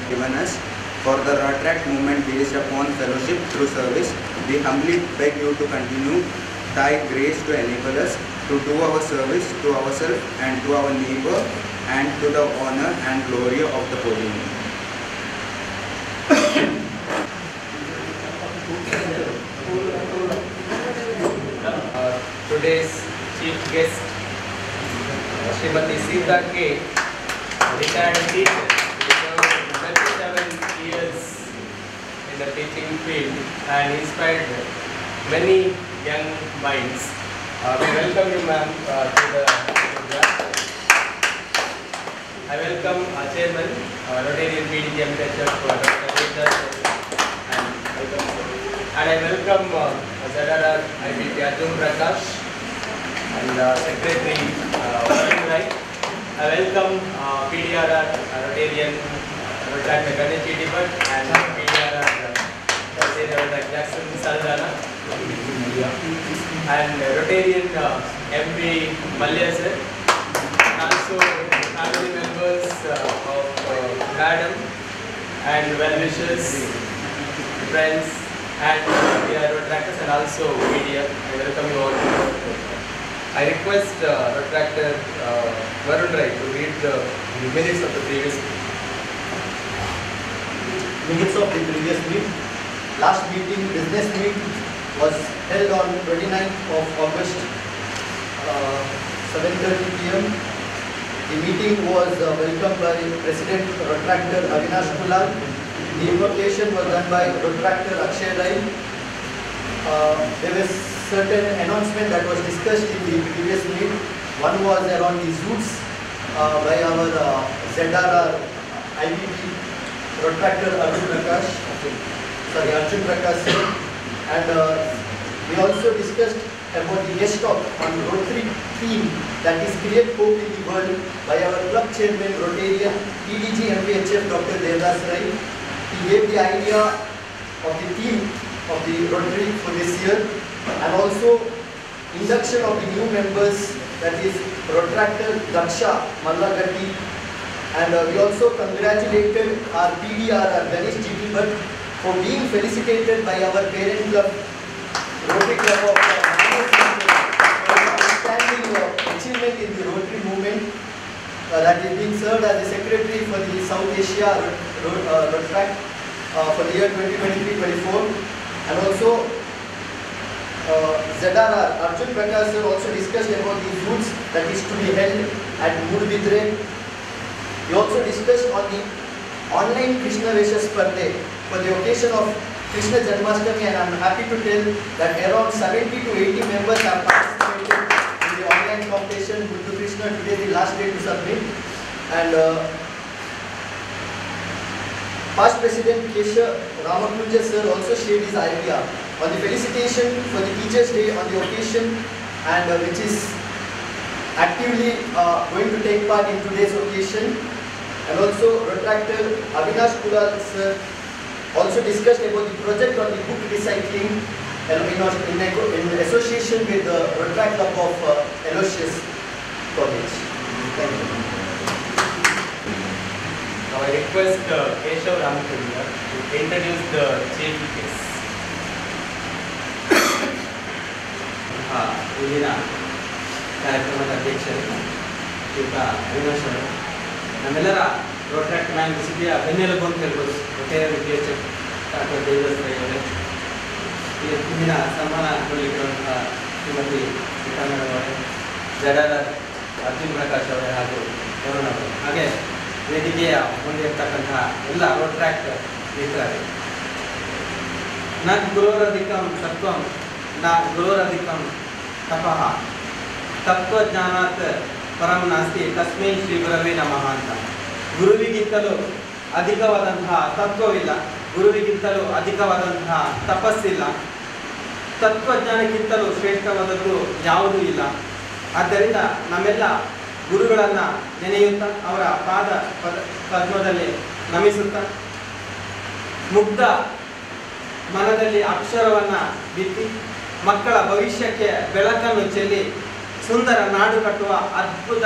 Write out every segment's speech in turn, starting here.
given us for the Rotaract movement based upon fellowship through service. We humbly beg you to continue thy grace to enable us to do our service to ourselves and to our neighbor and to the honor and glory of the holy name. Today's chief guest, Srimati Sita K, retired teacher, served 37 years in the teaching field and inspired many young minds. We welcome you, ma'am, to the program. I welcome our chairman, Rotarian PDG Church, and I welcome ಷಕರಲ IBP Arjun Prakash and Secretary Avrana. I welcome PDRR Rotarian Rotaract Ganachi and PDRR Jackson Spandana and Rotarian MP Malya sir, and also family members of Madam and well-wishers, friends and Rotaractors and also media. I welcome you all. I request Rotaractor Avrana to read the minutes of the previous meeting. Minutes of the previous meeting. Last meeting, business meet, was held on 29th of August, 7:30 p.m. The meeting was welcomed by President Rotaractor Avinash Kulal. The invocation was done by Rotaractor Akshay Rai. There was certain announcement that was discussed in the previous meeting. One was around the Zoots by our ZRR IBP Rotaractor Arjun Prakash. And we also discussed about the guest talk on Rotary theme, that is create hope in the world, by our club chairman Rotarian PDG MPHF Dr. Devdas Rai. He gave the idea of the theme of the Rotary for this year, and also induction of the new members, that is Rotaractor Daksha Mallagatti, and we also congratulated our PDRR Ganesh GT Bhatt for being felicitated by our parent club Rotary Club of outstanding achievement in the Rotary movement, that is being served as the secretary for the South Asia Rotaract for the year 2023-24, and also ZRR Arjun Prakash sir also discussed about the Zoots that is to be held at Mudbidre. We also discussed on the online Krishna Vesha Spardhe for the occasion of Krishna Janmashtami, and I am happy to tell that around 70 to 80 members have participated in the online competition. Muthu Krishna, today the last day to submit, and past President Kesha Ramakunja sir also shared his idea on the felicitation for the Teachers Day on the occasion, and which is actively going to take part in today's occasion. And also Rotaractor Avinash Kulal sir also discussed about the project on the book recycling in association with the Rotaract Club of Aloysius College. Thank you. Now I request Keshav Ramakundra to introduce the chief guest. ಇಂದಿನ ಕಾರ್ಯಕ್ರಮದ ಅಧ್ಯಕ್ಷರು ಶ್ರೀಯುತ ಅವಿನಾಶ್ ಅವರು, ನಮ್ಮೆಲ್ಲರ Rotaract bank ಸಿಟಿಯ ಬೆನ್ನೆಲುಬು ಅಂತ ಹೇಳ್ಬೋದು Rotarian PHF doctor Devadas Rai ಅವರೇ, ಇಂದಿನ ಸನ್ಮಾನಗೊಳ್ಳಿರುವಂತಹ ಶ್ರೀಮತಿ ಸೀತಾರಾಮನ್ ಅವರೇ, ZRR ಅರ್ಜುನ್ ಪ್ರಕಾಶ್ ಅವರೇ ಹಾಗೂ ಅವರನ ಅವರು, ಹಾಗೆ ವೇದಿಕೆಯ ಮುಂದೆ ಇರ್ತಕ್ಕಂತಹ ಎಲ್ಲ ರೋಟ್ರಾಕ್ಟ್ ಮಿತ್ರರೇ, ನ ಗುರೋರಧಿಕಂ ತತ್ವಂ ನ ಗುರೋರಧಿಕಂ ತಪಃ ತತ್ವಜ್ಞಾನಾತ್ ಪರಂ ನಾಸ್ತಿ ತಸ್ಮೈ ಶ್ರೀ ಗುರವೇ ನಮಃ ಅಂತ. ಗುರುವಿಗಿಂತಲೂ ಅಧಿಕವಾದಂತಹ ತತ್ವವಿಲ್ಲ, ಗುರುವಿಗಿಂತಲೂ ಅಧಿಕವಾದಂತಹ ತಪಸ್ಸಿಲ್ಲ, ತತ್ವಜ್ಞಾನಕ್ಕಿಂತಲೂ ಶ್ರೇಷ್ಠವಾದದ್ದು ಯಾವುದೂ ಇಲ್ಲ. ಆದ್ದರಿಂದ ನಮ್ಮೆಲ್ಲ ಗುರುಗಳನ್ನು ನೆನೆಯುತ್ತಾ ಅವರ ಪಾದ ಪದ್ಮದಲ್ಲಿ ನಮಿಸುತ್ತಾ ಮುಗ್ಧ ಮನದಲ್ಲಿ ಅಕ್ಷರವನ್ನು ಬಿತ್ತಿ ಮಕ್ಕಳ ಭವಿಷ್ಯಕ್ಕೆ ಬೆಳಕನ್ನು ಚೆಲ್ಲಿ ಸುಂದರ ನಾಡು ಕಟ್ಟುವ ಅದ್ಭುತ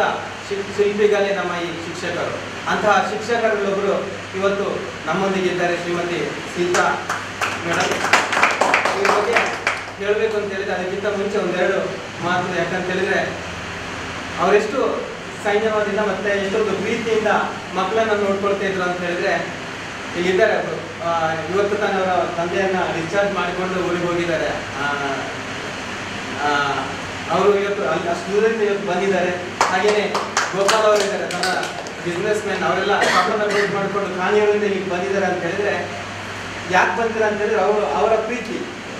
ಶಿಲ್ಪಿಗಳೇ ನಮ್ಮ ಈ ಶಿಕ್ಷಕರು. ಅಂತಹ ಶಿಕ್ಷಕರಲ್ಲೊಬ್ಬರು ಇವತ್ತು ನಮ್ಮೊಂದಿಗಿದ್ದಾರೆ, ಶ್ರೀಮತಿ ಸೀತಾ ಮೇಡಮ್. ಇವ್ರ ಬಗ್ಗೆ ಹೇಳಬೇಕು ಅಂತ ಹೇಳಿದ್ರೆ ಅದಕ್ಕಿಂತ ಮುಂಚೆ ಒಂದೆರಡು ಮಾತು. ಯಾಕಂತ ಹೇಳಿದ್ರೆ ಅವರೆಷ್ಟು ಸಂಯಮದಿಂದ ಮತ್ತೆ ಎಷ್ಟೊಂದು ಪ್ರೀತಿಯಿಂದ ಮಕ್ಕಳನ್ನ ನೋಡ್ಕೊಳ್ತಾ ಇದ್ರು ಅಂತ ಹೇಳಿದ್ರೆ ಇಲ್ಲಿದ್ದಾರೆ ಅವರು. ಇವತ್ತು ತಾನು ಅವರ ತಂದೆಯನ್ನ ಡಿಸ್ಚಾರ್ಜ್ ಮಾಡಿಕೊಂಡು ಊರಿಗೆ ಹೋಗಿದ್ದಾರೆ. ಅವರು ಇವತ್ತು ಅಲ್ಲಿ ಅಷ್ಟು ದೂರದಿಂದ ಇವತ್ತು ಬಂದಿದ್ದಾರೆ. ಹಾಗೇನೆ ಗೋಪಾಲ್ ಅವರು ಇದ್ದಾರೆ, ತನ್ನ ಬಿಸ್ನೆಸ್ ಮ್ಯಾನ್. ಅವರೆಲ್ಲ ಶಾಪನ್ನ ವೇಟ್ ಮಾಡಿಕೊಂಡು ಕಾಣಿಯವರಿಂದ ಈಗ ಬಂದಿದ್ದಾರೆ ಅಂತ ಹೇಳಿದ್ರೆ ಯಾಕೆ ಬಂದಿದ್ದಾರೆ ಅಂತ ಹೇಳಿದ್ರೆ ಅವರ ಪ್ರೀತಿ,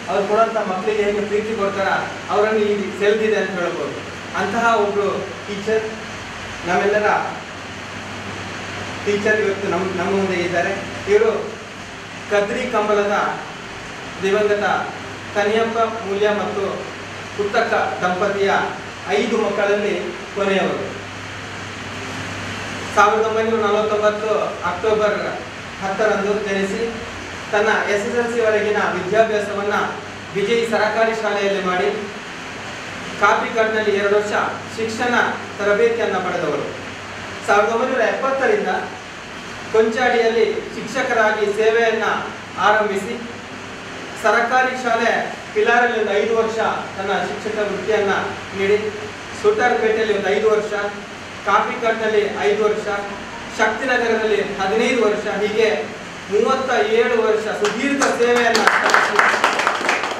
ಅವ್ರು ಕೊಡೋಂಥ ಮಕ್ಕಳಿಗೆ ಹೇಗೆ ಪ್ರೀತಿ ಕೊಡ್ತಾರ ಅವರನ್ನು ಈಗ ಸೆಲ್ದಿದೆ ಅಂತ ಹೇಳ್ಬೋದು. ಅಂತಹ ಒಬ್ಬರು ಟೀಚರ್, ನಮ್ಮೆಲ್ಲರ ಟೀಚರ್ ಇವತ್ತು ನಮ್ಮ ಮುಂದೆ ಇದ್ದಾರೆ. ಇವರು ಕದ್ರಿ ಕಂಬಲದ ದಿವಂಗತ ಕನಿಯಪ್ಪ ಮೂಲ್ಯ ಮತ್ತು ಪುತ್ತಕ್ಕ ದಂಪತಿಯ 5 ಮಕ್ಕಳಲ್ಲಿ ಕೊನೆಯವರು. 1949 ಅಕ್ಟೋಬರ್ 10ರಂದು ಜನಿಸಿ ತನ್ನ SSLC ವರೆಗಿನ ವಿದ್ಯಾಭ್ಯಾಸವನ್ನು ವಿಜಯ್ ಸರಕಾರಿ ಶಾಲೆಯಲ್ಲಿ ಮಾಡಿ ಕಾಪಿಕಾಡ್ನಲ್ಲಿ 2 ವರ್ಷ ಶಿಕ್ಷಣ ತರಬೇತಿಯನ್ನು ಪಡೆದವರು. 1970ರಿಂದ ಕೊಂಚಾಡಿಯಲ್ಲಿ ಶಿಕ್ಷಕರಾಗಿ ಸೇವೆಯನ್ನು ಆರಂಭಿಸಿ ಸರಕಾರಿ ಶಾಲೆ ಪಿಲಾರಲ್ಲಿ ಒಂದು 5 ವರ್ಷ ತನ್ನ ಶಿಕ್ಷಕ ವೃತ್ತಿಯನ್ನು ನೀಡಿ, ಸುತಾರ್ಪೇಟೆಯಲ್ಲಿ ಒಂದು 5 ವರ್ಷ, ಕಾಪಿಕಾಡ್ನಲ್ಲಿ 5 ವರ್ಷ, ಶಕ್ತಿನಗರದಲ್ಲಿ 15 ವರ್ಷ, ಹೀಗೆ 37 ವರ್ಷ ಸುದೀರ್ಘ ಸೇವೆಯನ್ನು ಸಲ್ಲಿಸಿ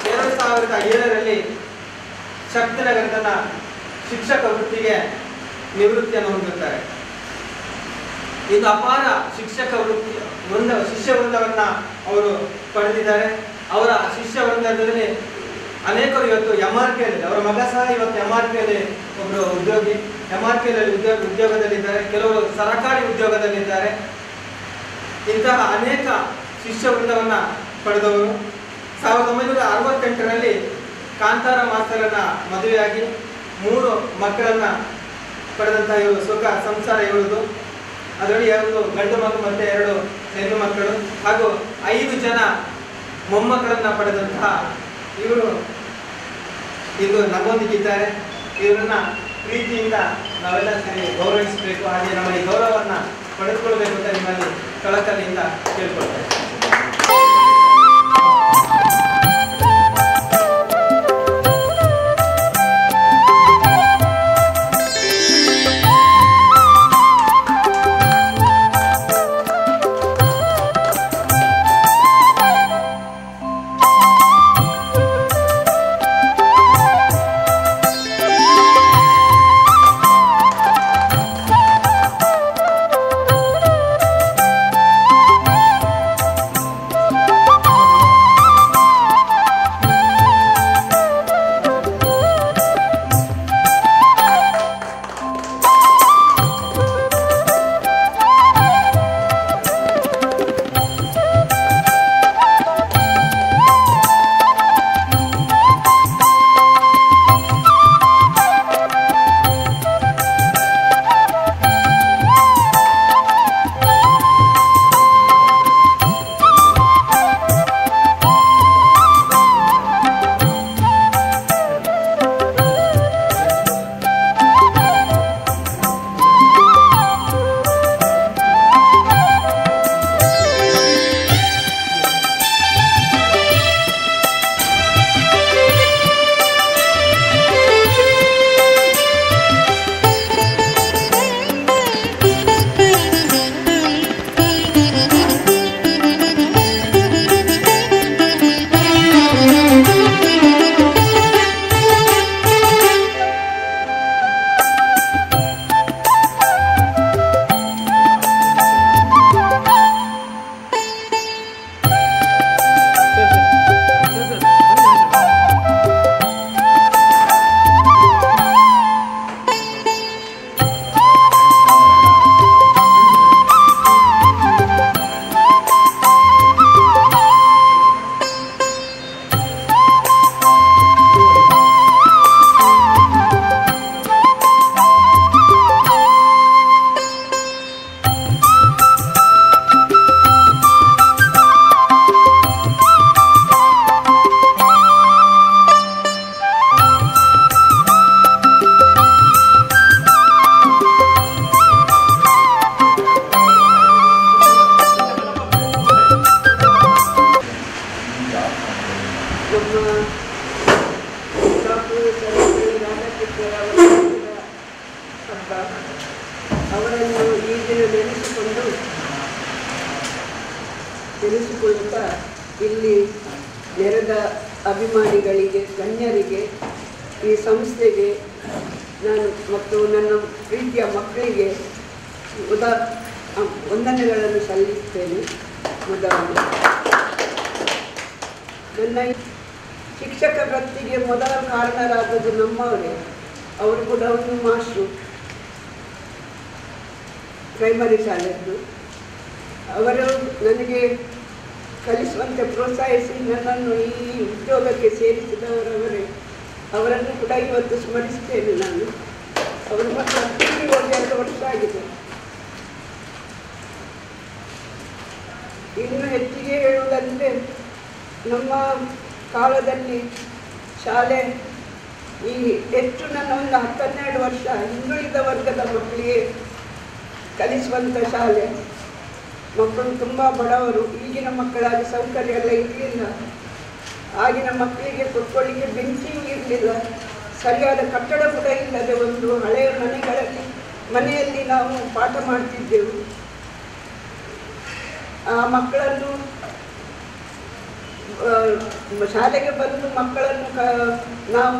2007ರಲ್ಲಿ ಶಕ್ತಿನಗರ ತನ್ನ ಶಿಕ್ಷಕ ವೃತ್ತಿಗೆ ನಿವೃತ್ತಿಯನ್ನು ಹೊಂದುತ್ತಾರೆ. ಇದು ಅಪಾರ ಶಿಕ್ಷಕ ವೃತ್ತಿ ಶಿಷ್ಯ ವೃಂದವನ್ನು ಅವರು ಪಡೆದಿದ್ದಾರೆ. ಅವರ ಶಿಷ್ಯ ವೃಂದದಲ್ಲಿ ಅನೇಕರು ಇವತ್ತು MRPಯಲ್ಲಿ, ಅವರ ಮಗ ಸಹ ಇವತ್ತು MRPಯಲ್ಲಿ ಒಬ್ಬರು ಉದ್ಯೋಗಿ, MRPಯಲ್ಲಿ ಉದ್ಯೋಗದಲ್ಲಿದ್ದಾರೆ, ಕೆಲವರು ಸರಕಾರಿ ಉದ್ಯೋಗದಲ್ಲಿದ್ದಾರೆ. ಇಂತಹ ಅನೇಕ ಶಿಷ್ಯ ವೃಂದವನ್ನು ಪಡೆದವರು. 1968ರಲ್ಲಿ ಕಾಂತಾರ ಮಾಸ್ತರನ್ನ ಮದುವೆಯಾಗಿ 3 ಮಕ್ಕಳನ್ನ ಪಡೆದಂತಹ ಇವರು ಸುಖ ಸಂಸಾರ ಇರುವುದು. ಅದರಲ್ಲಿ 2 ಗಂಡು ಮಕ್ಕಳು ಮತ್ತೆ 2 ಹೆಣ್ಣು ಮಕ್ಕಳು ಹಾಗೂ 5 ಜನ ಮೊಮ್ಮಕ್ಕಳನ್ನ ಪಡೆದಂತಹ ಇವರು ಇಂದು ನಮ್ಮೊಂದಿಗಿದ್ದಾರೆ. ಇವರನ್ನ ಪ್ರೀತಿಯಿಂದ ನಾವೆಲ್ಲ ಸೇರಿ ಗೌರವಿಸಬೇಕು, ಹಾಗೆ ನಮ್ಮ ಈ ಗೌರವವನ್ನು ಪಡೆದುಕೊಳ್ಬೇಕು ಅಂತ ನಿಮ್ಮಲ್ಲಿ ಕಳಕಳಿಯಿಂದ ಕೇಳ್ಕೊಳ್ತೇವೆ. ತಿಳಿಸಿಕೊಳ್ಳುತ್ತಾ ಇಲ್ಲಿ ನೆರೆದ ಅಭಿಮಾನಿಗಳಿಗೆ, ಗಣ್ಯರಿಗೆ, ಈ ಸಂಸ್ಥೆಗೆ ನಾನು ಮತ್ತು ನನ್ನ ಪ್ರೀತಿಯ ಮಕ್ಕಳಿಗೆ ವಂದನೆಗಳನ್ನು ಸಲ್ಲಿಸುತ್ತೇನೆ. ಮೊದಲು ನನ್ನ ಶಿಕ್ಷಕ ವೃತ್ತಿಗೆ ಮೊದಲ ಕಾರಣರಾದದ್ದು ನಮ್ಮವರೇ. ಅವರು ಕೂಡ ಒಂದು ಮಾಸ್ಟ್ರು, ಪ್ರೈಮರಿ ಶಾಲೆಯದ್ದು. ಅವರು ನನಗೆ ಕಲಿಸುವಂತೆ ಪ್ರೋತ್ಸಾಹಿಸಿ ನನ್ನನ್ನು ಈ ಉದ್ಯೋಗಕ್ಕೆ ಸೇರಿಸಿದವರವರೇ. ಅವರನ್ನು ಕೂಡ ಇವತ್ತು ಸ್ಮರಿಸ್ತೇನೆ ನಾನು. ಅವರು ಮತ್ತು ಅತ್ತಿಗೆ ಹೋಗಿ 2 ವರ್ಷ ಆಗಿದೆ. ಇನ್ನು ಹೆಚ್ಚಿಗೆ ಹೇಳುವುದಂದರೆ, ನಮ್ಮ ಕಾಲದಲ್ಲಿ ಶಾಲೆ ಈ ಹೆಚ್ಚು ನನ್ನ ಒಂದು 10-12 ವರ್ಷ ಹಿಂದುಳಿದ ವರ್ಗದ ಮಕ್ಕಳಿಗೆ ಕಲಿಸುವಂಥ ಶಾಲೆ. ಮಕ್ಕಳು ತುಂಬ ಬಡವರು. ಈಗಿನ ಮಕ್ಕಳಾಗಿ ಸೌಕರ್ಯ ಎಲ್ಲ ಇರಲಿಲ್ಲ. ಆಗಿನ ಮಕ್ಕಳಿಗೆ ಕುತ್ಕೊಳ್ಳಿಕ್ಕೆ ಬೆಂಚಿಯೂ ಇರಲಿಲ್ಲ. ಸರಿಯಾದ ಕಟ್ಟಡ ಕೂಡ ಇಲ್ಲದೆ ಒಂದು ಹಳೆಯ ಮನೆಯಲ್ಲಿ ನಾವು ಪಾಠ ಮಾಡ್ತಿದ್ದೆವು. ಆ ಮಕ್ಕಳನ್ನು ಶಾಲೆಗೆ ಬಂದು ಮಕ್ಕಳನ್ನು ನಾವು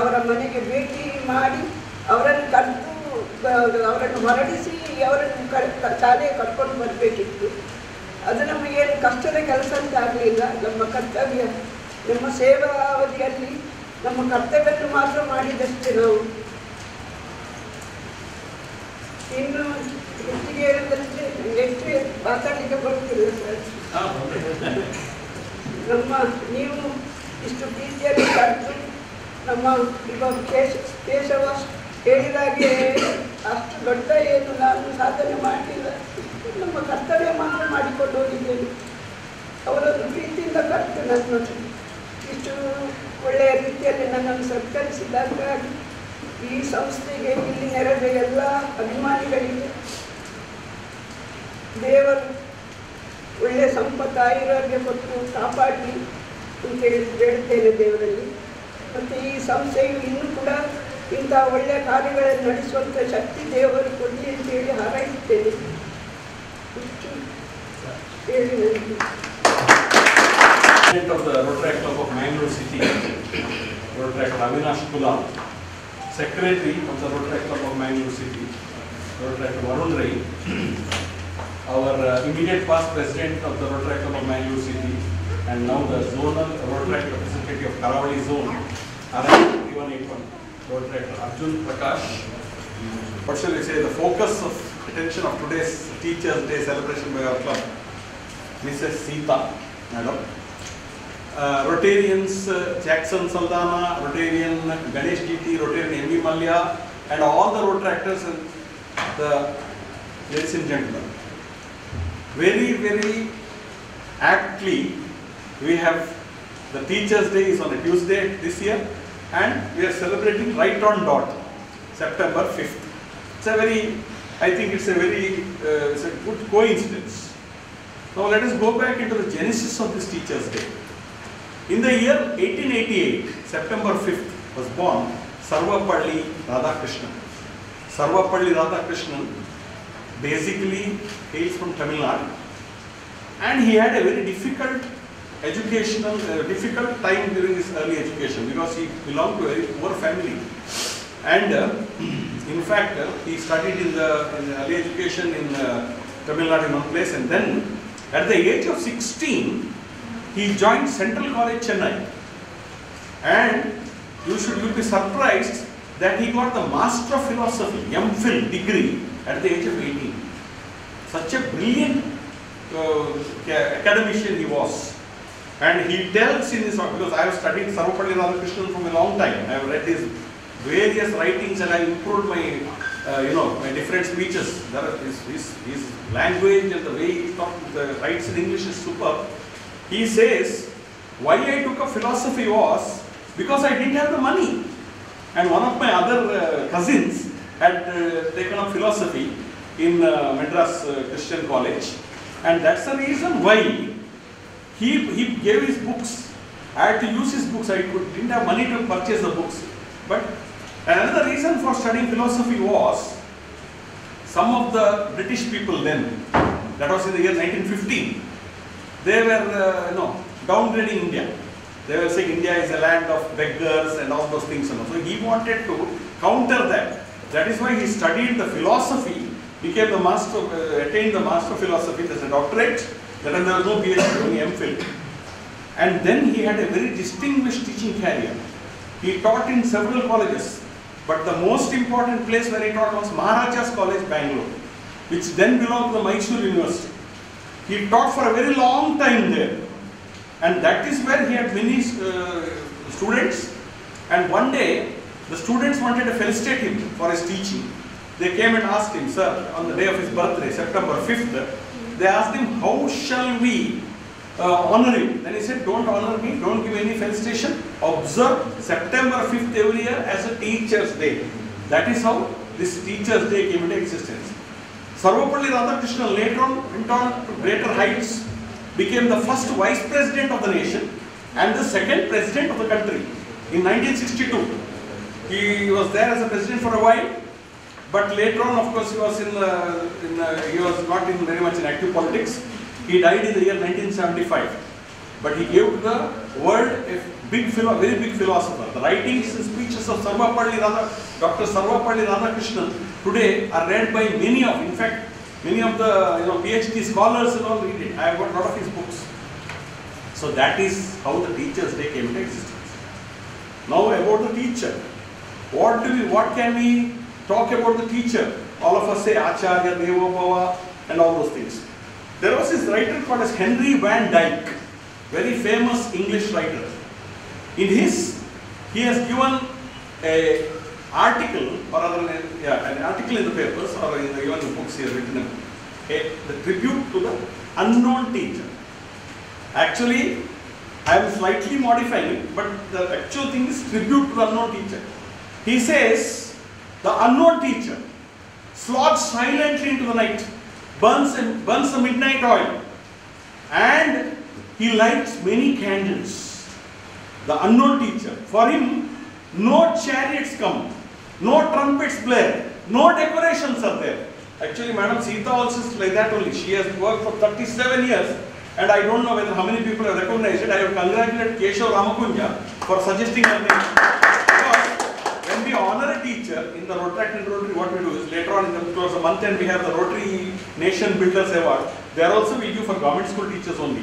ಅವರ ಮನೆಗೆ ಭೇಟಿ ಮಾಡಿ ಅವರನ್ನು ಕರೆದು ಅವರನ್ನು ಹೊರಡಿಸಿ ಅವರನ್ನು ಶಾಲೆಗೆ ಕರ್ಕೊಂಡು ಬರಬೇಕಿತ್ತು. ಅದು ನಮಗೇನು ಕಷ್ಟದ ಕೆಲಸ ಅಂತ ಆಗಲಿಲ್ಲ. ನಮ್ಮ ಕರ್ತವ್ಯ, ನಮ್ಮ ಸೇವಾ ಅವಧಿಯಲ್ಲಿ ನಮ್ಮ ಕರ್ತವ್ಯವನ್ನು ಮಾತ್ರ ಮಾಡಿದಷ್ಟೇ ನಾವು. ಇನ್ನು ಹೆಚ್ಚಿಗೆ ಹೇಳೋದಂದರೆ ಎಷ್ಟು ಮಾತಾಡಲಿಕ್ಕೆ ಬರುತ್ತಿಲ್ಲ ಸರ್. ನೀವು ಇಷ್ಟು ಪ್ರೀತಿಯಲ್ಲಿ ಕರೆದು ನಮ್ಮ ಇವಾಗ ಕೇಶವ ಹೇಳಿದಾಗೆ ಅಷ್ಟು ದೊಡ್ಡ ಏನು ನಾನು ಸಾಧನೆ ಮಾಡಲಿಲ್ಲ. ನಮ್ಮ ಕರ್ತವ್ಯ ಮಾತ್ರ ಮಾಡಿಕೊಂಡು ಹೋಗಿದ್ದೇನೆ. ಅವರನ್ನು ಪ್ರೀತಿಯಿಂದ ಕರೆದು ನನ್ನನ್ನು ಇಷ್ಟು ಒಳ್ಳೆಯ ರೀತಿಯಲ್ಲಿ ನನ್ನನ್ನು ಸತ್ಕರಿಸಿದಾಗ ಈ ಸಂಸ್ಥೆಗೆ, ಇಲ್ಲಿ ನೆರೆದ ಎಲ್ಲ ಅಭಿಮಾನಿಗಳಿಗೆ ದೇವರು ಒಳ್ಳೆಯ ಸಂಪತ್ತು, ಆಯುರ್ವೇದ ಕೊಟ್ಟು ಕಾಪಾಡಲಿ ಅಂತೇಳಿ ಬೇಡುತ್ತೇನೆ ದೇವರಲ್ಲಿ. ಮತ್ತು ಈ ಸಂಸ್ಥೆಯು ಇನ್ನೂ ಕೂಡ ಇಂಥ ಒಳ್ಳೆಯ ಕಾರ್ಯಗಳನ್ನು ನಡೆಸುವಂಥ ಶಕ್ತಿ ದೇವರು ಕೊಡಲಿ ಅಂತೇಳಿ ಹಾರೈಸುತ್ತೇನೆ. ಹೇಳಿ ನನಗೆ of the Rotary Club of Mangalore City, Rotary Avinash Kula, Secretary of the Rotary Club of Mangalore City, Rotary Varun, our immediate past President of the Rotary Club of Mangalore City, and now the Zonal Rotary Representative of Karavali Zone, RM3181, Rotary Arjun Prakash. What shall we say, the focus of attention of today's Teachers' Day celebration by our club, Mrs. Sita, Madam. Rotarians Jackson Saldana, Rotarian Ganesh GT, Rotarian M.V. Malya, and all the Rotaractors and the ladies and gentlemen. Very, very aptly, we have the Teachers' Day is on a Tuesday this year, and we are celebrating right on dot, September 5th. It's a very, I think it's a very it's a good coincidence. Now let us go back into the genesis of this Teachers' Day. In the year 1888, September 5th, was born Sarvapalli Radhakrishnan. Sarvapalli Radhakrishnan basically hails from Tamil Nadu, and he had a very difficult time during his early education because he belonged to a very poor family. And in fact, he studied in the early education in Tamil Nadu in one place, and then at the age of 16, he joined Central College, Chennai, and you will be surprised that he got the Master of Philosophy, M.Phil degree at the age of 18. Such a brilliant academician he was, and he tells in his, because I have studied Sarvapalli Radhakrishnan from a long time, I have read his various writings and I improved my my different speeches. His language and the way he writes in English is superb. He says, why I took up philosophy was because I didn't have the money, and one of my other cousins had taken up philosophy in Madras Christian College, and that's the reason why he gave his books. I had to use his books. I didn't have money to purchase the books. But another reason for studying philosophy was some of the British people then, that was in the year 1915, they were downgrading India. They were saying India is a land of beggars and all those things. So he wanted to counter that. That is why he studied the philosophy, became the master, attained the master of philosophy. There's a doctorate. Then there was no PhD, only MPhil. And then he had a very distinguished teaching career. He taught in several colleges, but the most important place where he taught was Maharaja's College, Bangalore, which then belonged to the Mysore University. He taught for a very long time there, and that is where he had many students. And one day, the students wanted to felicitate him for his teaching. They came and asked him, sir, on the day of his birthday, September 5th, they asked him, how shall we honor him? Then he said, don't honor me, don't give any felicitation. Observe September 5th every year as a Teacher's Day. That is how this Teacher's Day came into existence. Sarvapalli Radhakrishnan later on went on to greater heights, became the first Vice President of the nation and the second President of the country in 1962. He was there as a President for a while, but later on, of course, he was he was not in very much in active politics. He died in the year 1975. But he gave to the world a very big philosopher. The writings and speeches of Dr. Sarvapalli Radhakrishnan today are read by many of, in fact, many of the PhD scholars and all read it. I have got a lot of his books. So that is how the Teacher's Day came into existence. Now about the teacher. What can we talk about the teacher? All of us say Acharya, Devo Bhava and all those things. There was this writer called as Henry Van Dyke, very famous English writer. In his, he has given an article, or rather an article in the papers, or in even the books he has written, the tribute to the unknown teacher. Actually, I am slightly modifying it, but the actual thing is tribute to the unknown teacher. He says, the unknown teacher slogs silently into the night, burns the midnight oil, and he lights many candles. The unknown teacher. For him, no chariots come, no trumpets blare, no decorations are there. Actually, Madam Sita also is like that only. She has worked for 37 years, and I don't know whether how many people have recognized it. I would congratulate Keshav Ramakunja for suggesting her name. When we honor a teacher in the Rotary and Rotary, what we do is later on towards the month end we have the Rotary Nation Builders Award. There also we give for government school teachers only.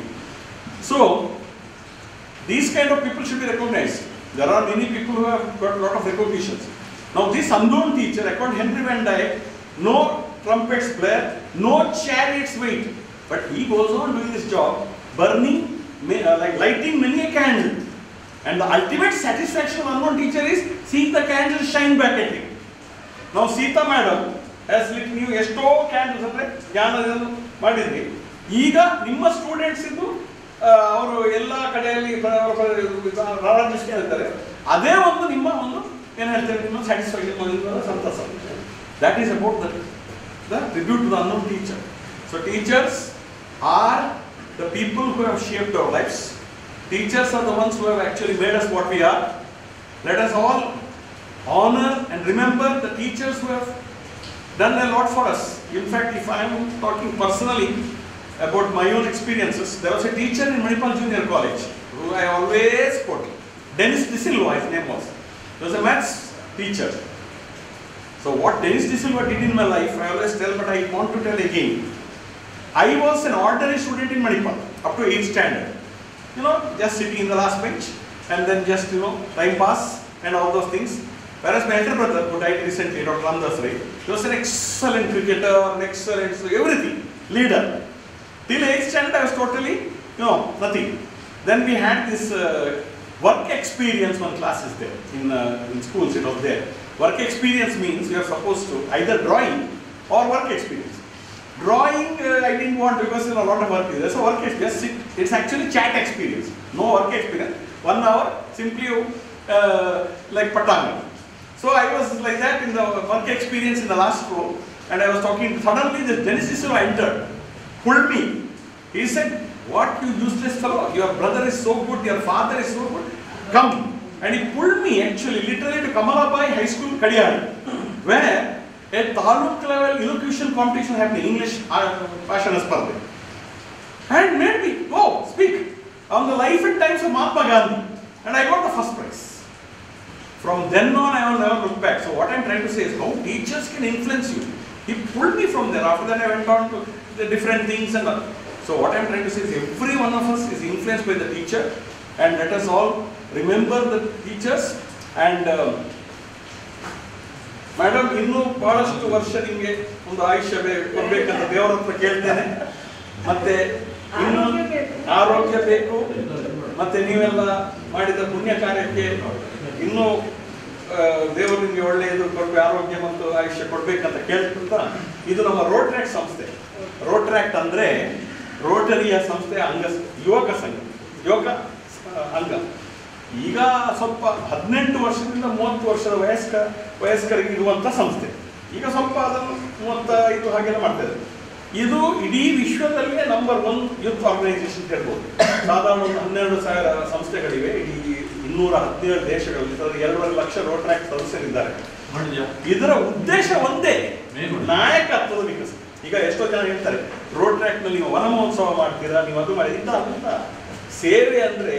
So these kind of people should be recognized. There are many people who have got a lot of recognitions. Now this unknown teacher, according to Henry Van Dyke, no trumpets blare, no chariots wait, but he goes on doing his job, burning, like lighting many a candle. And the ultimate satisfaction of unknown teacher is seeing the candles shine back at him. Now Sita madam has lit new esto candles andre jnana madidri. Iga nimma students iddu avaru ella kadeyalli ರಾರಾಜಿಸ್ತಾ ಇರ್ತಾರೆ. ಅದೇ ಒಂದು ನಿಮ್ಮ ಒಂದು ಏನು ಹೇಳ್ತಾರೆ ನಿಮ್ಮ satisfaction ಸಂತಸ. That is about the tribute to the unknown teacher. So teachers are the people who have shaped our lives. Teachers are the ones who have actually made us what we are. Let us all honor and remember the teachers who have done a lot for us. In fact, if I am talking personally about my own experiences, there was a teacher in Manipal Junior College who I always quote. Dennis De Silva, his name was. He was a maths teacher. So what Dennis De Silva did in my life, I always tell, but I want to tell again. I was an ordinary student in Manipal, up to 8th standard. Just sitting in the last bench and then just, time pass and all those things. Whereas my elder brother, who died recently, Dr. Ramdas Ray, he was an excellent cricketer, excellent, so everything, leader. Till 8th standard, I was totally, nothing. Then we had this work experience, one class is there, in schools, it was there. Work experience means you are supposed to either drawing or work experience. Drawing, I didn't want because a lot of work is there. So work experience, just sit. It's actually chat experience, no work experience. 1 hour, simply like patanga. So I was like that in the work experience in the last row, and I was talking. Suddenly, this Dennis De Silva entered, pulled me. He said, "What, you useless fellow? Your brother is so good. Your father is so good. Come." And he pulled me actually, literally to Kamalabai High School, Kadiyar, where a taluk level elocution competition happening, English Bhashana Spardha. and made me go speak on the life and times of Mahatma Gandhi, and I got the first prize. From then on, I will never look back. So what I am trying to say is how teachers can influence you. He pulled me from there. After that, I went on to the different things and all. So what I am trying to say is every one of us is influenced by the teacher, and let us all remember the teachers. And madam, ಇನ್ನೂ ಬಹಳಷ್ಟು ವರ್ಷ ನಿಮಗೆ ಒಂದು ಆಯುಷ್ಯ ಕೊಡಬೇಕಂತ ದೇವರ ಹತ್ರ ಕೇಳ್ತೇನೆ. ಮತ್ತೆ ಇನ್ನು ಆರೋಗ್ಯ ಬೇಕು, ಮತ್ತೆ ನೀವೆಲ್ಲ ಮಾಡಿದ ಪುಣ್ಯ ಕಾರ್ಯಕ್ಕೆ ಇನ್ನೂ ದೇವರು ನಿಮಗೆ ಒಳ್ಳೆಯದು ಕೊಟ್ಟು ಆರೋಗ್ಯ ಮತ್ತು ಆಯುಷ್ಯ ಕೊಡ್ಬೇಕಂತ ಕೇಳ್ಕೊಂತ ಇದು ನಮ್ಮ ರೋಟ್ರ್ಯಾಕ್ಟ್ ಸಂಸ್ಥೆ. ರೋಟ್ರ್ಯಾಕ್ಟ್ ಅಂದ್ರೆ ರೋಟರಿಯ ಸಂಸ್ಥೆಯ ಅಂಗ, ಯುವಕ ಸಂಘ, ಯುವಕ ಅಂಗ. ಈಗ ಸ್ವಲ್ಪ 18 ವರ್ಷದಿಂದ 30 ವರ್ಷದ ವಯಸ್ಕರಿಗೆ ಇರುವಂಥ ಸಂಸ್ಥೆ. ಈಗ ಸ್ವಲ್ಪ ಅದನ್ನು 35 ಹಾಗೆಲ್ಲ ಮಾಡ್ತಾರೆ. ಇದು ಇಡೀ ವಿಶ್ವದಲ್ಲೇ ನಂಬರ್ 1 ಯೂತ್ ಆರ್ಗನೈಸೇಷನ್ ಹೇಳ್ಬೋದು. ಸಾಧಾರಣ ಒಂದು 12,000 ಸಂಸ್ಥೆಗಳಿವೆ ಇಡೀ 217 ದೇಶಗಳಲ್ಲಿ. 2 ಲಕ್ಷ ರೋಟ್ರ್ಯಾಕ್ಟ್ ಸದಸ್ಯರಿದ್ದಾರೆ. ಇದರ ಉದ್ದೇಶ ಒಂದೇ, ನಾಯಕತ್ವದ ವಿಕಸನ. ಈಗ ಎಷ್ಟೋ ಜನ ಹೇಳ್ತಾರೆ ರೋಟ್ರ್ಯಾಕ್ಟ್ನಲ್ಲಿ ನೀವು ವನ ಮಹೋತ್ಸವ ಮಾಡ್ತೀರಾ, ನೀವು ಅದು ಮಾಡಿದ್ದ ಅಂತ. ಸೇವೆ ಅಂದರೆ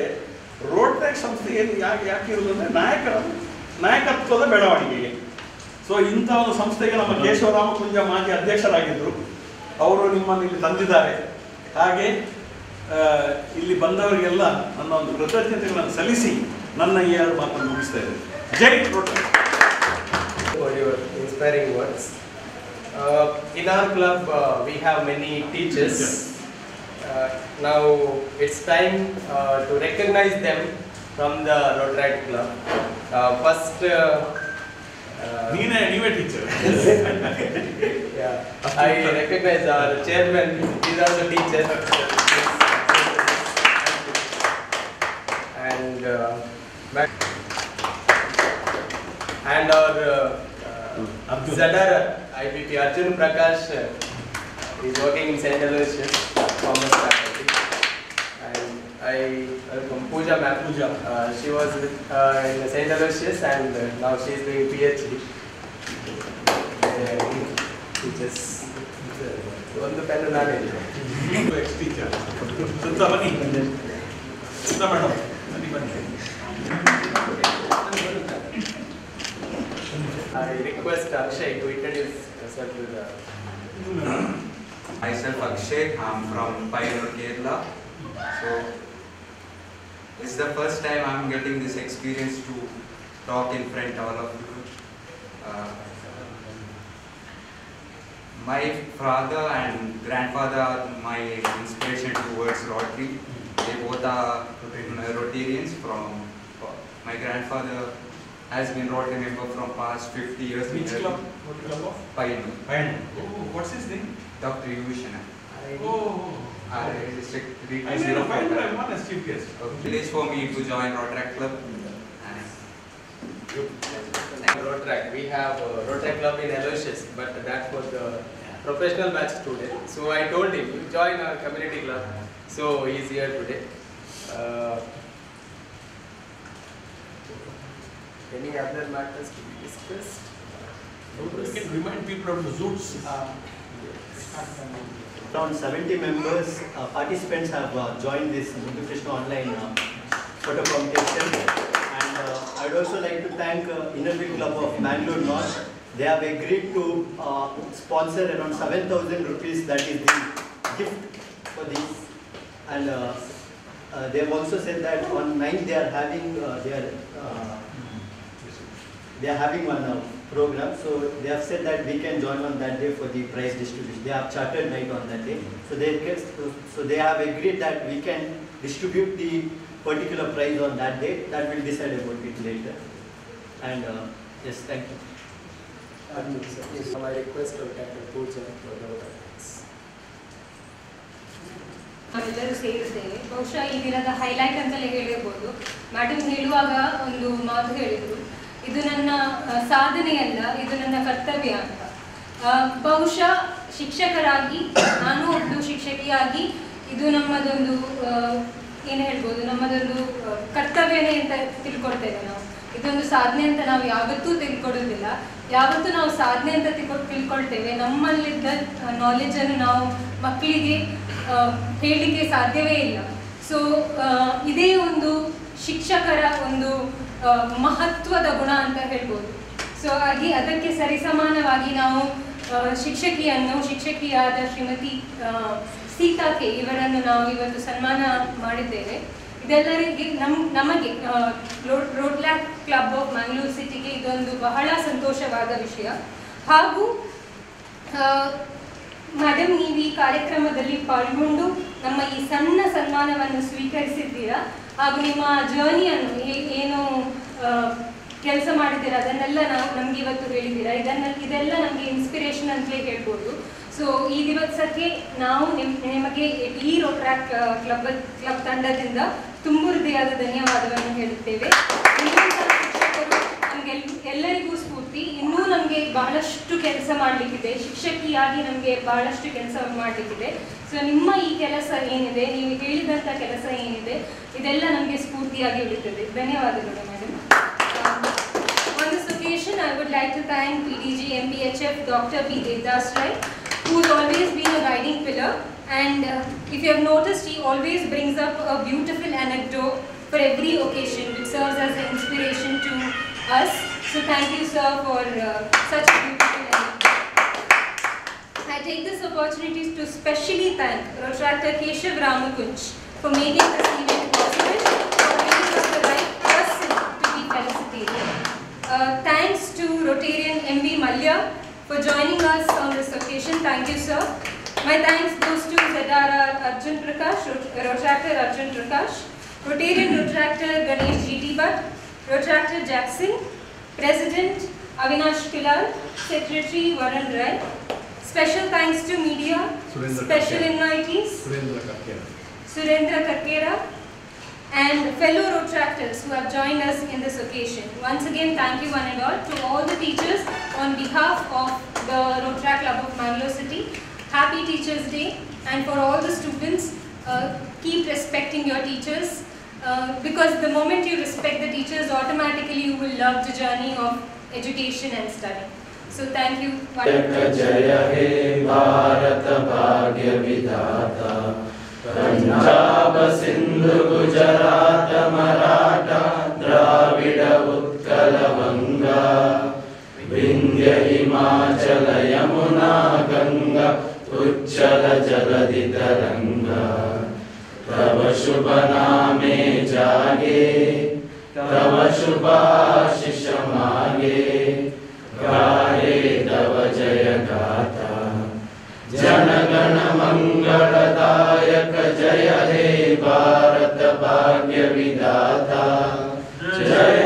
ರೋಟ್ರ್ಯಾಕ್ಟ್ ಸಂಸ್ಥೆ ಏನು ಯಾಕೆ ಇರೋದು ಅಂದರೆ ನಾಯಕತ್ವದ ಬೆಳವಣಿಗೆಗೆ. ಸೊ ಇಂಥ ಒಂದು ಸಂಸ್ಥೆಗೆ ನಮ್ಮ ಕೇಶವರಾಮಕುಂಜ ಮಾಜಿ ಅಧ್ಯಕ್ಷರಾಗಿದ್ದರು, ಅವರು ನಿಮ್ಮನ್ನು ಇಲ್ಲಿ ತಂದಿದ್ದಾರೆ. ಹಾಗೆ ಇಲ್ಲಿ ಬಂದವರಿಗೆಲ್ಲ ನನ್ನ ಒಂದು ಕೃತಜ್ಞತೆಗಳನ್ನು ಸಲ್ಲಿಸಿ ನನ್ನ ಈ 2 ಮಾತನ್ನು ಮುಗಿಸ್ತಾ ಇದ್ದೇನೆ. ಜೈ Rotaract. For your inspiring words. In our club, we have many teachers. Now it's time to recognize them from the Rotaract Club. First, ನೀವೇ teacher. Yeah, I recognize our chairman. He's also teacher. And our Zadara IPP Arjun Prakash is working in St. Aloysius Commerce Faculty. And I welcome Pooja ma'am. She was with, in St. Aloysius and now she is doing PhD. Teachers. One the pen and ex-teacher. Sutta bani. Sutta madam. I request Akshay to introduce yourself to the. Myself Akshay, I'm from Payur, Kerala. So it's the first time I'm getting this experience to talk in front of all of you. My father and grandfather are my inspiration towards Rotary. They both are Rotarians. From my grandfather has been Rotary member from past 50 years. Which club? What club of? Payur. Oh, what's his name? Dr. Yushana. Oh. I know Payur, I'm not as chief guest. Place for me to join Rotaract Club. Rotaract. We have Rotaract Club in Aloysius, but that was the professional batch student. So I told him, you join our community club. So he is here today. Any other matters to be discussed? You can remind people of the Zoots. Around 70 members, participants have joined this Muthu Krishna online photo competition. And I would also like to thank Innerview Club of Bangalore North. They have agreed to sponsor around 7,000 rupees, that is the gift for this. And they have also said that on 9th they are having one program, so they have said that we can join on that day for the prize distribution. They have chartered night on that day, so they have agreed that we can distribute the particular prize on that day. That we'll decide about it later. And yes, thank you. Yes, my request to Captain Pooja for the words. ನಾವೆಲ್ಲರೂ ಸೇರಿದ್ದೇವೆ. ಬಹುಶಃ ಈ ದಿನದ highlight ಅಂತಲೇ ಹೇಳಿರ್ಬೋದು. Madam ಹೇಳುವಾಗ ಒಂದು ಮಾತು ಹೇಳಿದರು, ಇದು ನನ್ನ ಸಾಧನೆಯಲ್ಲ, ಇದು ನನ್ನ ಕರ್ತವ್ಯ ಅಂತ. ಬಹುಶಃ ಶಿಕ್ಷಕರಾಗಿ, ನಾನು ಒಬ್ಬಳು ಶಿಕ್ಷಕಿಯಾಗಿ, ಇದು ನಮ್ಮದೊಂದು ಏನು ಹೇಳ್ಬೋದು, ನಮ್ಮದೊಂದು ಕರ್ತವ್ಯನೇ ಅಂತ ತಿಳ್ಕೊಳ್ತೇವೆ ನಾವು. ಇದೊಂದು ಸಾಧನೆ ಅಂತ ನಾವು ಯಾವತ್ತೂ ತಿಳ್ಕೊಡೋದಿಲ್ಲ. ಯಾವತ್ತು ನಾವು ಸಾಧನೆ ಅಂತ ತಿಳ್ಕೊಳ್ತೇವೆ, ನಮ್ಮಲ್ಲಿದ್ದ ನಾಲೆಜನ್ನು ನಾವು ಮಕ್ಕಳಿಗೆ ಹೇಳಲಿಕ್ಕೆ ಸಾಧ್ಯವೇ ಇಲ್ಲ. ಸೊ ಇದೇ ಒಂದು ಶಿಕ್ಷಕರ ಒಂದು ಮಹತ್ವದ ಗುಣ ಅಂತ ಹೇಳ್ಬೋದು. ಸೊ ಹಾಗೆ ಅದಕ್ಕೆ ಸರಿಸಮಾನವಾಗಿ ನಾವು ಶಿಕ್ಷಕಿಯಾದ ಶ್ರೀಮತಿ ಸೀತಾಕೆ ಇವರನ್ನು ನಾವು ಇವತ್ತು ಸನ್ಮಾನ ಮಾಡಿದ್ದೇವೆ. ಇದೆಲ್ಲರಿಗೆ ನಮಗೆ ರೋಟ್ಲ್ಯಾಕ್ ಕ್ಲಬ್ ಆಫ್ ಮ್ಯಾಂಗ್ಳೂರ್ ಸಿಟಿಗೆ ಇದೊಂದು ಬಹಳ ಸಂತೋಷವಾದ ವಿಷಯ. ಹಾಗೂ ಮೇಡಮ್, ನೀವು ಈ ಕಾರ್ಯಕ್ರಮದಲ್ಲಿ ಪಾಲ್ಗೊಂಡು ನಮ್ಮ ಈ ಸಣ್ಣ ಸನ್ಮಾನವನ್ನು ಸ್ವೀಕರಿಸಿದ್ದೀರಾ. ಹಾಗೂ ನಿಮ್ಮ ಜರ್ನಿಯನ್ನು ಏನು ಕೆಲಸ ಮಾಡಿದ್ದೀರಾ ಅದನ್ನೆಲ್ಲ ನಮ್ಗೆ ಇವತ್ತು ಹೇಳಿದ್ದೀರಾ. ಇದೆಲ್ಲ ನಮಗೆ ಇನ್ಸ್ಪಿರೇಷನ್ ಅಂತಲೇ ಹೇಳ್ಬೋದು. ಸೊ ಈ ದಿವಸಕ್ಕೆ ನಾವು ನಿಮಗೆ ಈ ರೋಟ್ರ್ಯಾಕ್ ಕ್ಲಬ್ ತಂಡದಿಂದ ತುಂಬು ಹೃದಯದ ಧನ್ಯವಾದವನ್ನು ಹೇಳುತ್ತೇವೆ. ಶಿಕ್ಷಕರು ಎಲ್ಲರಿಗೂ ಸ್ಫೂರ್ತಿ. ಇನ್ನೂ ನಮಗೆ ಬಹಳಷ್ಟು ಕೆಲಸ ಮಾಡಲಿಕ್ಕಿದೆ, ಶಿಕ್ಷಕಿಯಾಗಿ ನಮಗೆ ಬಹಳಷ್ಟು ಕೆಲಸ ಮಾಡಲಿಕ್ಕಿದೆ. ಸೊ ನಿಮ್ಮ ಈ ಕೆಲಸ ಏನಿದೆ, ನೀವು ಹೇಳಿದಂಥ ಕೆಲಸ ಏನಿದೆ, ಇದೆಲ್ಲ ನಮಗೆ ಸ್ಫೂರ್ತಿಯಾಗಿ ಉಳಿತದೆ. ಧನ್ಯವಾದಗಳು madam. On this occasion, I would like to thank PDG MPHF Dr. P. Devdas Rai, who has always been a guiding pillar. And if you have noticed, he always brings up a beautiful anecdote for every occasion, which serves as an inspiration to us. So thank you, sir, for such a beautiful anecdote. I take this opportunity to specially thank Rotractor Keshav Ramakunj for making this event possible, for giving us the right person to be felicitated. Thanks to Rotarian M.V. Malya for joining us on this occasion. Thank you, sir. My thanks goes to ZRR Arjun Prakash, Rotractor Arjun Prakash, Rotarian Rotractor Ganesh G.T. Bhatt, Rotractor Jackson, President Avinash Kilal, Secretary Varan Rai. Special thanks to media, special invitees, Surendra Karkera, and fellow Rotractors who have joined us in this occasion. Once again, thank you one and all. To all the teachers, on behalf of the Rotrack Club of Mangalore City, Happy Teachers Day. And for all the students, keep respecting your teachers, because the moment you respect the teachers, automatically you will love the journey of education and study. So thank you. द.क.जय हे भारत भाग्य विधाता, पंजाब सिंधु गुजरात मराठा द्राविड उत्कल बंगा, विंध्य हिमाचल यमुना गंगा उच्चल जलधि तरंगा। तव शुभ नामे जागे, तव शुभाशिष मागे, गाहे तव जय गाथा। जन गण मंगलदायक जय हे भारत भाग्य विधाता। जय